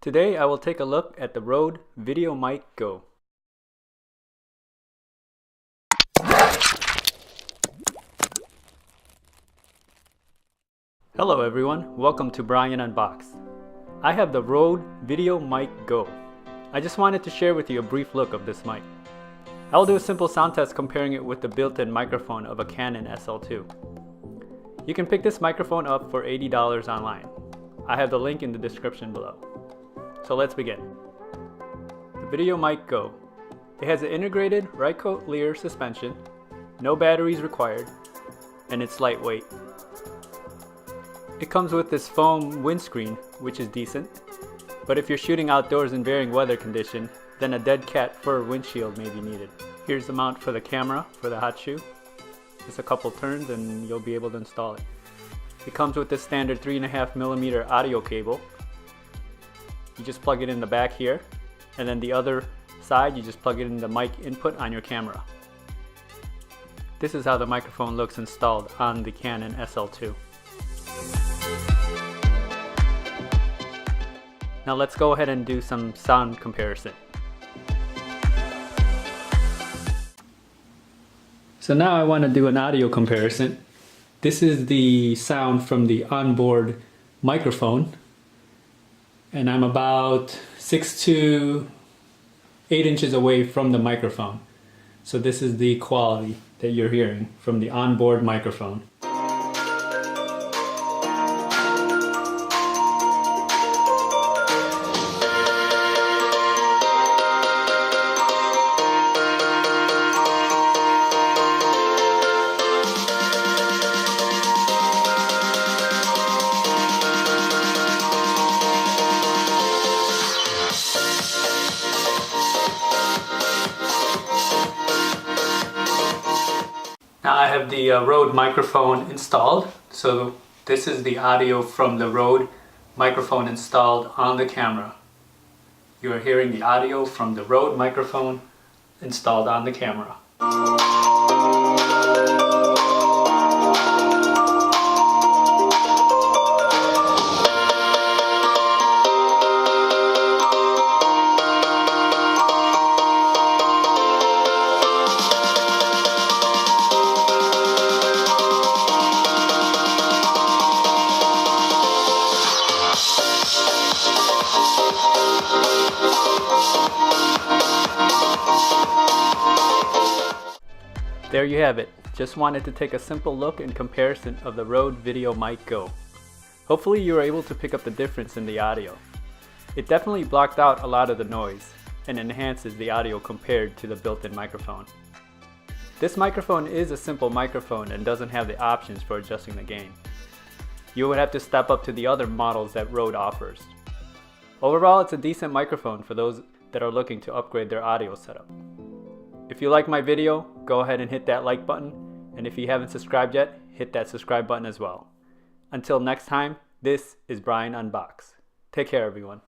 Today I will take a look at the Rode VideoMic Go. Hello everyone, welcome to Brian Unboxed. I have the Rode VideoMic Go. I just wanted to share with you a brief look of this mic. I will do a simple sound test comparing it with the built-in microphone of a Canon SL2. You can pick this microphone up for $80 online. I have the link in the description below. So let's begin. The VideoMic Go. It has an integrated right-coat Lear suspension, no batteries required, and it's lightweight. It comes with this foam windscreen, which is decent, but if you're shooting outdoors in varying weather condition, then a dead cat fur windshield may be needed. Here's the mount for the camera for the hot shoe. Just a couple turns and you'll be able to install it. It comes with this standard 3.5mm audio cable. You just plug it in the back here, and then the other side you just plug it in the mic input on your camera. This is how the microphone looks installed on the Canon SL2. Now let's go ahead and do some sound comparison. So now I want to do an audio comparison. This is the sound from the onboard microphone, and I'm about 6 to 8 inches away from the microphone. So this is the quality that you're hearing from the onboard microphone. Now I have the Rode microphone installed, so this is the audio from the Rode microphone installed on the camera. You are hearing the audio from the Rode microphone installed on the camera. There you have it. Just wanted to take a simple look and comparison of the Rode VideoMic Go. Hopefully you were able to pick up the difference in the audio. It definitely blocked out a lot of the noise and enhances the audio compared to the built-in microphone. This microphone is a simple microphone and doesn't have the options for adjusting the gain. You would have to step up to the other models that Rode offers. Overall, it's a decent microphone for those that are looking to upgrade their audio setup. If you like my video, go ahead and hit that like button, and if you haven't subscribed yet, hit that subscribe button as well. Until next time, this is Brian Unboxed. Take care everyone.